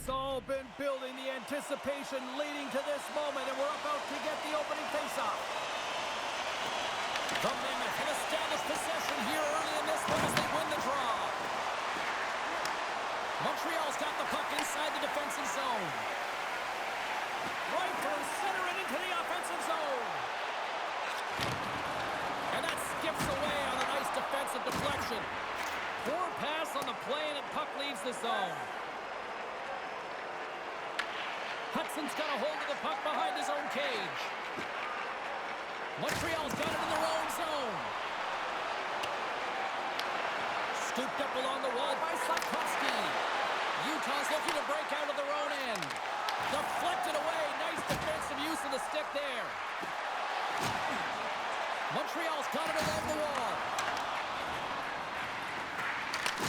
It's all been building, the anticipation leading to this moment, and we're about to get the opening faceoff. The Mammoth have established possession here early in this one as they win the draw. Montreal's got the puck inside the defensive zone. Right from center and into the offensive zone. And that skips away on a nice defensive deflection. Poor pass on the play, and the puck leaves the zone. Hudson's got a hold of the puck behind his own cage. Montreal's got it in their own zone. Scooped up along the wall by Slavkovsky. Utah's looking to break out of their own end. Deflected away. Nice defensive use of the stick there. Montreal's got it along the wall.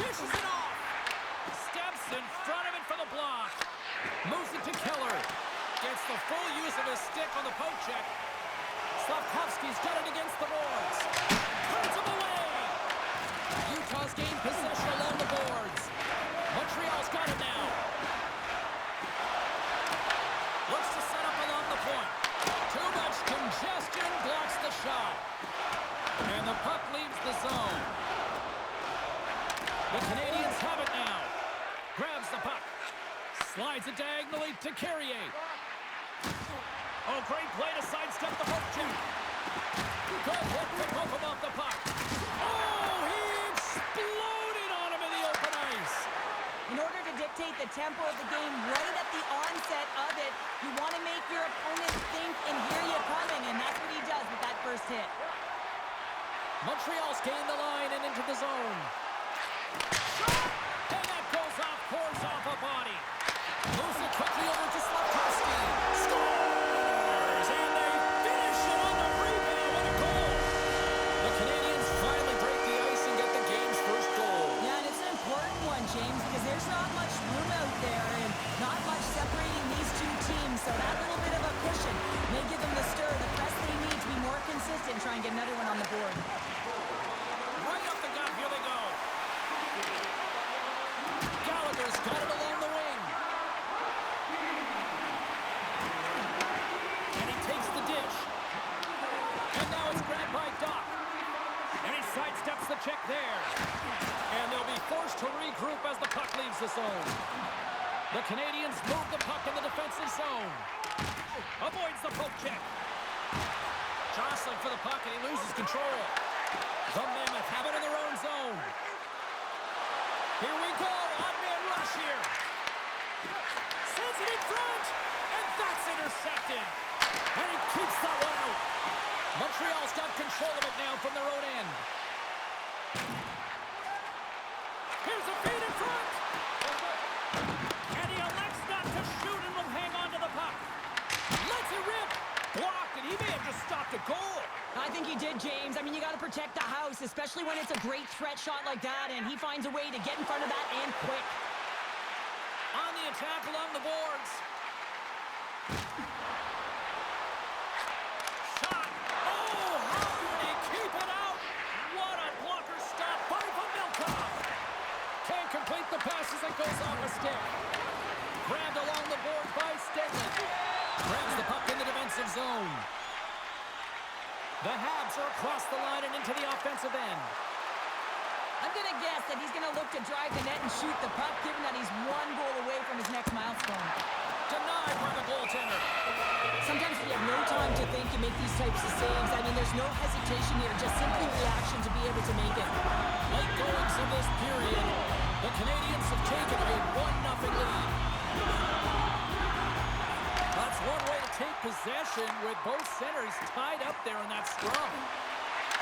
Dishes it off. Steps in front of it for the block. Moves it to Keller. Gets the full use of his stick on the poke check. Slavkovsky's got it against the boards. Turns him away. Utah's gained possession along the boards. Montreal's got it now. Looks to set up along the point. Too much congestion, blocks the shot. And the puck leaves the zone. The Canadians have it now. Grabs the puck. Slides it diagonally to Carrier. Oh, great play to sidestep the poke check. Good hit to poke him off the puck. Oh, he exploded on him in the open ice. In order to dictate the tempo of the game right at the onset of it, you want to make your opponent think and hear you coming, and that's what he does with that first hit. Montreal's gained the line and into the zone. Shot! And that goes off, pours off a body. Moves it quickly over to Slavkovsky. Scores! And they finish it on the rebound. What a goal! The Canadians finally break the ice and get the game's first goal. Yeah, and it's an important one, James, because there's not much room out there and not much separating these two teams, so that little bit of a cushion may give them the stir, the press they need to be more consistent, try and get another one on the board. Right up the gut, here they go. Gallagher's got it along the wing. And he takes the dish. And now it's grabbed by Doc. And he sidesteps the check there. And they'll be forced to regroup as the puck leaves the zone. The Canadians move the puck in the defensive zone. Avoids the poke check. Jostling for the puck, and he loses control. The Mammoth have it in their own zone. Here we go. Odd man rush here. Sends it in front. And that's intercepted. And he keeps that one out. Montreal's got control of it now from their own end. Here's a feed in front. And he elects not to shoot and will hang on to the puck. Lets it rip. Blocked, and he may have just stopped a goal. I think he did, James. I mean, you got to protect the house, especially when it's a great threat shot like that, and he finds a way to get in front of that and quick. On the attack along the boards. Shot. Oh, how did he keep it out? What a blocker stop by Vamilkov. Can't complete the pass as it goes off a stick. Grabbed along the board by Stenley. Grabs the puck in the defensive zone. The Habs are across the line and into the offensive end. I'm going to guess that he's going to look to drive the net and shoot the puck, given that he's one goal away from his next milestone. Denied by the goaltender. Sometimes when you have no time to think, you make these types of saves. I mean, there's no hesitation here, just simply reaction to be able to make it. Late goings of this period, the Canadians have taken a 1-0 lead. That's one way to take possession with both centers tied up there in that scrum.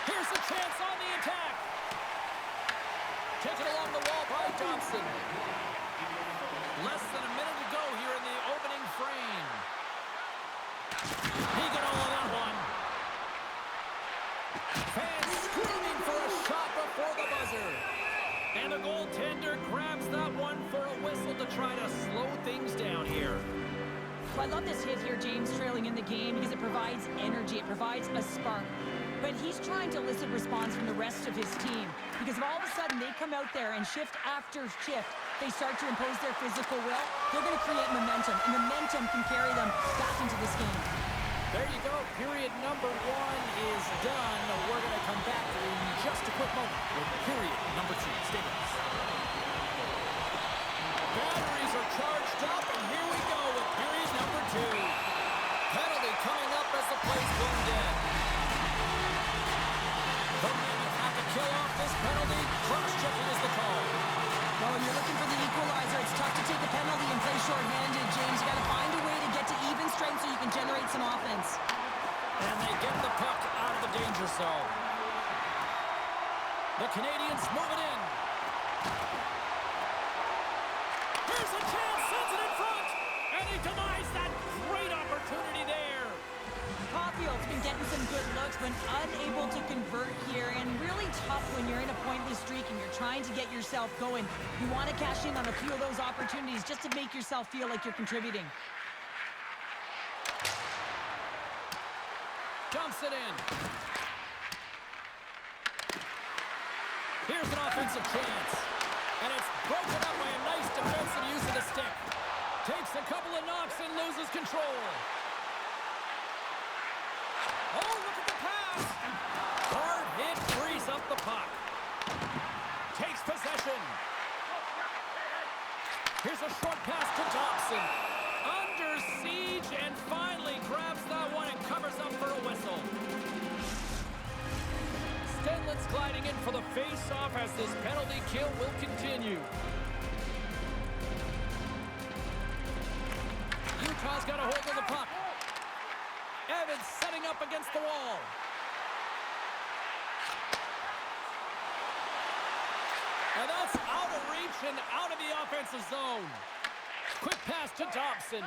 Here's a chance on the attack. Taken along the wall by Thompson. Less than a minute to go here in the opening frame. He got all of that one. Fans screaming for a shot before the buzzer. And the goaltender grabs that one for a whistle to try to slow things down here. Well, I love this hit here, James, trailing in the game, because it provides energy. It provides a spark. But he's trying to elicit response from the rest of his team, because if all of a sudden they come out there and shift after shift they start to impose their physical will, they're going to create momentum, and momentum can carry them back into this game. There you go. Period number 1 is done. We're going to come back in just a quick moment with period number 2. Stay with us. Batteries are charged up, and here we go with period number 2. Penalty coming up as the play's blown dead. The men have to kill off this penalty. Cross-checking is the call. Well, when you're looking for the equalizer, it's tough to take a penalty and play short-handed, James. You got to find a way to get to even strength so you can generate some offense. And they get the puck out of the danger zone. The Canadians move it in. Here's a chance, sends it in front, and he denies that great opportunity there. Caulfield's been getting some good looks, but unable to convert here, and really tough when you're in a pointless streak and you're trying to get yourself going. You want to cash in on a few of those opportunities just to make yourself feel like you're contributing. Dumps it in. Here's an offensive chance. And it's broken up by a nice defensive use of the stick. Takes a couple of knocks and loses control. Oh, look at the pass. Hard hit frees up the puck. Takes possession. Here's a short pass to Thompson. Under siege and finally grabs that one and covers up for a whistle. Stenlin's gliding in for the face-off as this penalty kill will continue. Utah's got a hold of the puck. Evans setting up against the wall. And that's out of reach and out of the offensive zone. Quick pass to Dobson.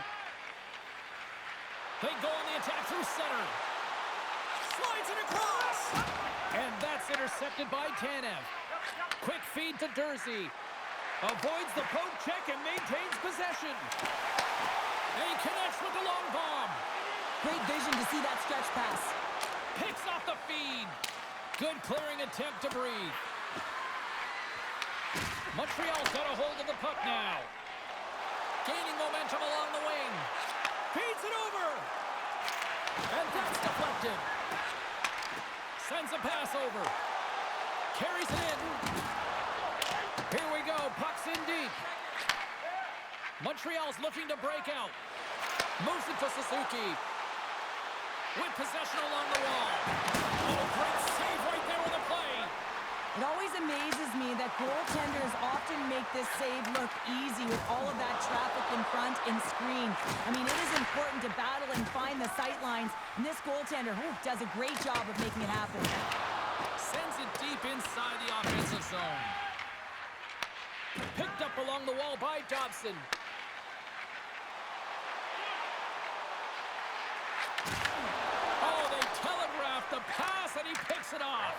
They go on the attack through center. Slides it across. And that's intercepted by Tanev. Quick feed to Dursey. Avoids the poke check and maintains possession. And he connects with the long bomb. Great vision to see that stretch pass. Picks off the feed. Good clearing attempt to breathe. Montreal's got a hold of the puck now. Gaining momentum along the wing. Feeds it over. And that's deflected. Sends a pass over. Carries it in. Here we go. Puck's in deep. Montreal's looking to break out. Moves it to Suzuki. With possession along the wall. Oh, great save right there on the play. It always amazes me that goaltenders often make this save look easy with all of that traffic in front and screen. I mean, it is important to battle and find the sight lines, and this goaltender does a great job of making it happen. Sends it deep inside the offensive zone. Picked up along the wall by Dobson. Oh, they telegraphed the pass, and he picks it off.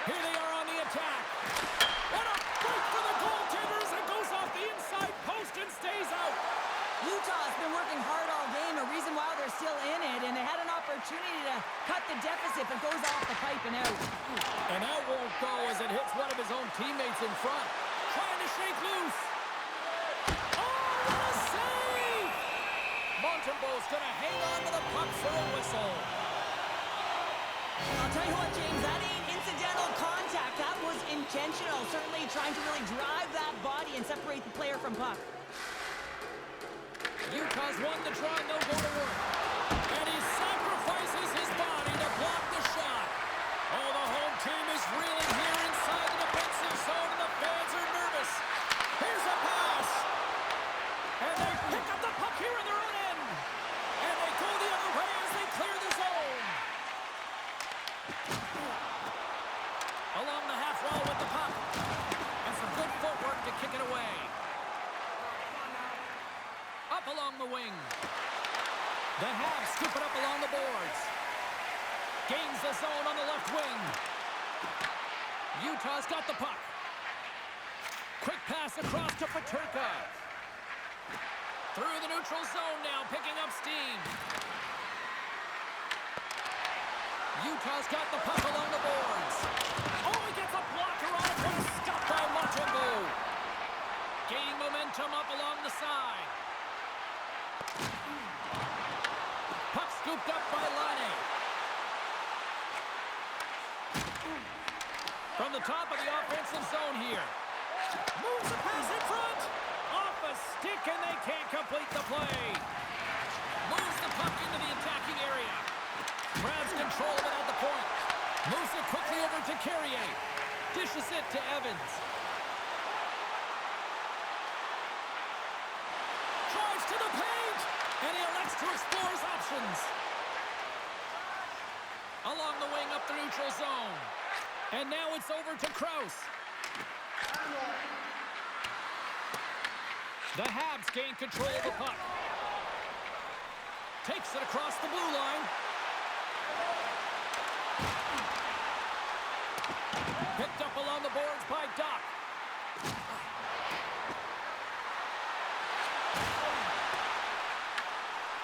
Here they are on the attack. What a break for the goaltenders! It goes off the inside post and stays out. Utah's been working hard all game, a reason why they're still in it, and they had an opportunity to cut the deficit, but goes off the pipe and out. And that won't go as it hits one of his own teammates in front. Trying to shake loose. Oh, what a save! Montembeau's going to hang on to the puck for a whistle. I'll tell you what, James, that ain't incidental contact. That was intentional, certainly trying to really drive that body and separate the player from puck. Utah's won the draw, no go to work. And he sacrifices his body to block the shot. Oh, the home team is reeling here inside the defensive zone, and the fans are nervous. Here's a pass. And they pick up the puck here in their own end. And they go the other way as they clear the zone. Along the half wall with the puck. And some good footwork to kick it away. Up along the wing. The Habs scoop it up along the boards. Gains the zone on the left wing. Utah's got the puck. Quick pass across to Peterka. Through the neutral zone now, picking up steam. Utah's got the puck along the boards. Oh, he gets a blocker on it, but stopped by Montembeau. gaining momentum up along the side. Puck scooped up by Laine. From the top of the offensive zone here. Moves the pass in front. Off a stick, and they can't complete the play. Moves the puck into the attacking area. Grabs control of it at the point. Moves it quickly over to Carrier. Dishes it to Evans. Drives to the paint, and he elects to explore his options. Along the wing up the neutral zone. And now it's over to Krause. The Habs gain control of the puck. Takes it across the blue line. Picked up along the boards by Doc.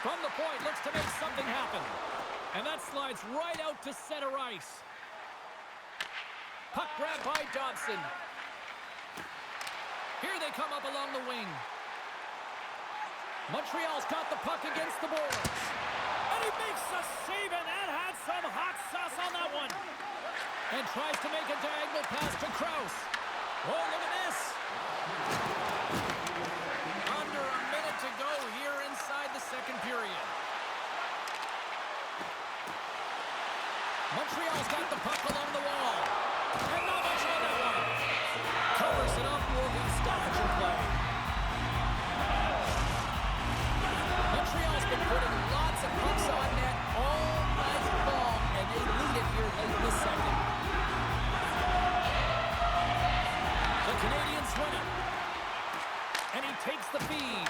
From the point, looks to make something happen. And that slides right out to center ice. Puck grab by Dobson. Here they come up along the wing. Montreal's got the puck against the boards. And he makes a save, and that had some hot sauce on that one. And tries to make a diagonal pass to Krause. Oh, look at this. Under a minute to go here inside the second period. Montreal's got the puck along the wall. And not much on that one. Covers it up, moving stoppage in play. Montreal's been putting lots of pucks on net all night long, and they lead it here late in the second. The Canadiens win it. And he takes the feed.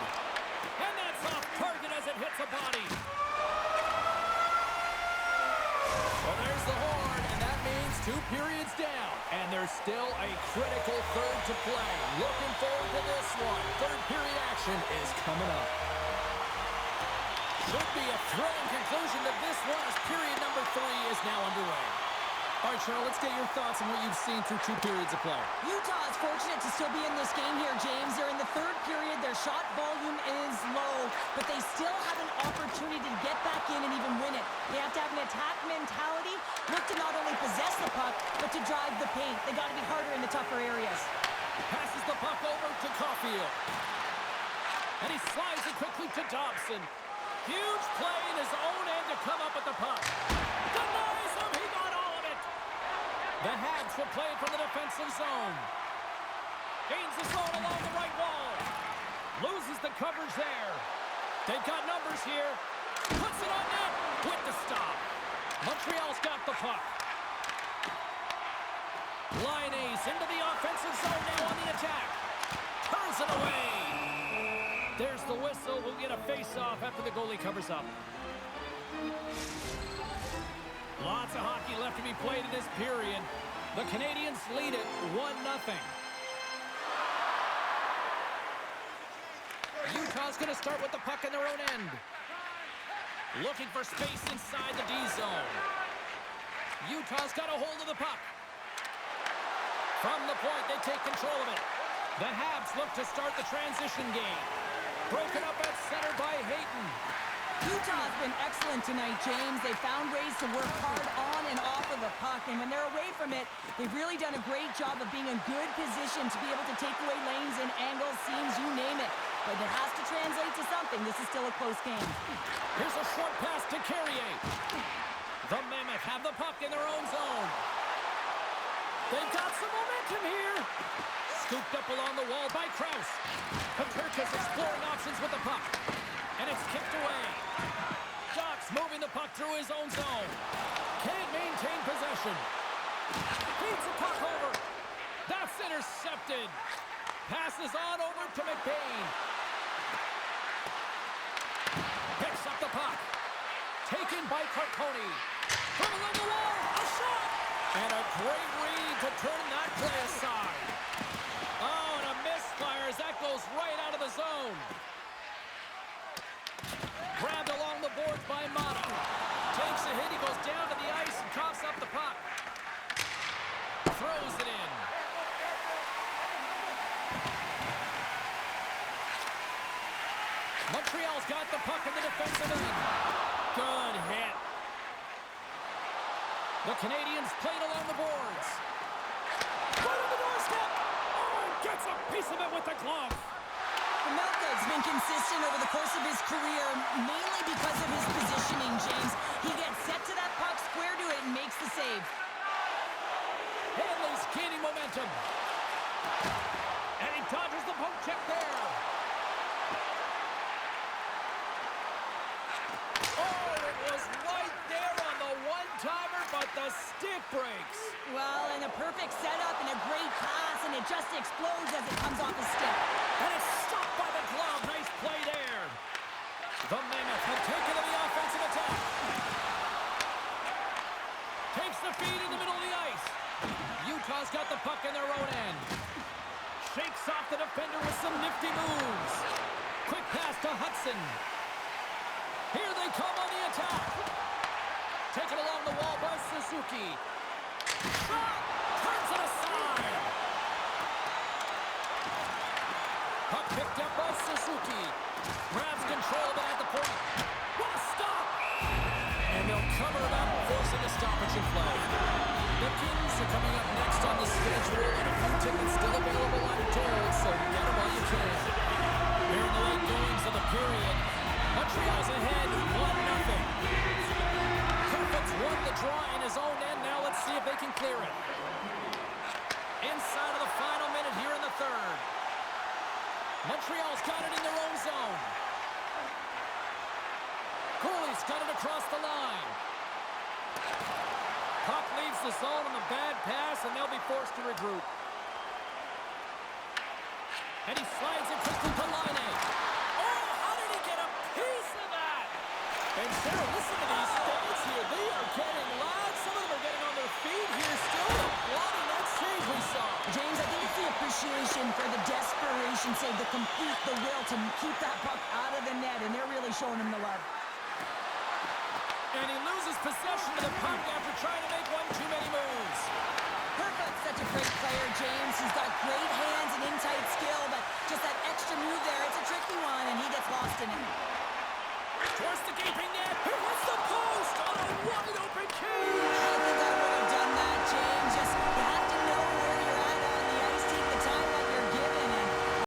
And that's off target as it hits a body. Well, there's the horn, and that means 2 periods down. And there's still a critical third to play. Looking forward to this one. Third period action is coming up. Should be a thrilling conclusion to this one as period number 3 is now underway. All right, Cheryl, let's get your thoughts on what you've seen through 2 periods of play. Utah is fortunate to still be in this game here, James. They're in the third period. Their shot volume is low, but they still have an opportunity to get back in and even win it. They have to have an attack mentality, look to not only possess the puck, but to drive the paint. They got to be harder in the tougher areas. Passes the puck over to Caulfield. And he slides it quickly to Dobson. Huge play in his own end to come up with the puck. Denies him. He got all of it. The Habs will play from the defensive zone. Gains the zone along the right wall. Loses the coverage there. They've got numbers here. Puts it on net with the stop. Montreal's got the puck. Line ace into the offensive zone now on the attack. Turns it away. There's the whistle. We'll get a face-off after the goalie covers up. Lots of hockey left to be played in this period. The Canadiens lead it 1-0. Utah's going to start with the puck in their own end. Looking for space inside the D zone. Utah's got a hold of the puck. From the point, they take control of it. The Habs look to start the transition game. Broken up at center by Hayton. Utah's been excellent tonight, James. They found ways to work hard on and off of the puck, and when they're away from it, they've really done a great job of being in good position to be able to take away lanes and angles, seams, you name it. But it has to translate to something. This is still a close game. Here's a short pass to Carrier. The Mammoth have the puck in their own zone. They've got some momentum here. Scooped up along the wall by Krause. Paterka's exploring options with the puck. And it's kicked away. Doc's moving the puck through his own zone. Can't maintain possession. Feeds the puck over. That's intercepted. Passes on over to McBain. Picks up the puck. Taken by Carconi. From along the wall. A shot. And a great read to turn that play aside. Oh, and a misfire as that goes right out of the zone. Grabbed along the boards by Mata. Takes a hit. He goes down to the ice and coughs up the puck. Throws it in. Montreal's got the puck in the defensive end. Good hit. The Canadians played along the boards. Right on the doorstep. Oh, gets a piece of it with the glove. Melka's been consistent over the course of his career, mainly because of his positioning, James. He gets set to that puck, square to it, and makes the save. Hanley's gaining momentum. And he dodges the poke check there. Oh, it was right there on the one-timer, but the stick breaks. Well, and a perfect setup and a great pass, and it just explodes as it comes off his stick. And it's stopped by the glove. Nice play there. The Mammoth have taken to the offensive attack. Takes the feed in the middle of the ice. Utah's got the puck in their own end. Shakes off the defender with some nifty moves. Quick pass to Hudson. Here they come on the attack. Taken along the wall by Suzuki. Shot! Turns it aside. Puck picked up by Suzuki. Grabs control of it at the point. What a stop! And they'll cover it up, forcing a stoppage in play. The Kings are coming up next on the schedule, and a few tickets still available on toll, so get them while you can. Here in the late goings of the period, Montreal's ahead 1-0. Kerfoot's won the draw in his own end. Now let's see if they can clear it. Inside of the final minute here in the third. Montreal's got it in their own zone. Cooley's got it across the line. Puck leaves the zone on the bad pass, and they'll be forced to regroup. And he slides it quickly to Line. Oh, how did he get a piece of that? And Sarah, listen to these fans here. They are getting loud. Some of them are getting on their feet here still. Applauding that save we saw. James, I think it's the appreciation for the desperation save, the will to keep that puck out of the net, and they're really showing him the love. And he loses possession of the puck after trying to make one too many moves. Kerfoot's such a great player, James. He's got great hands and in-tight skill, but just that extra move there, it's a tricky one, and he gets lost in it. Towards the gaping net. Here hits the post on a wide open cage.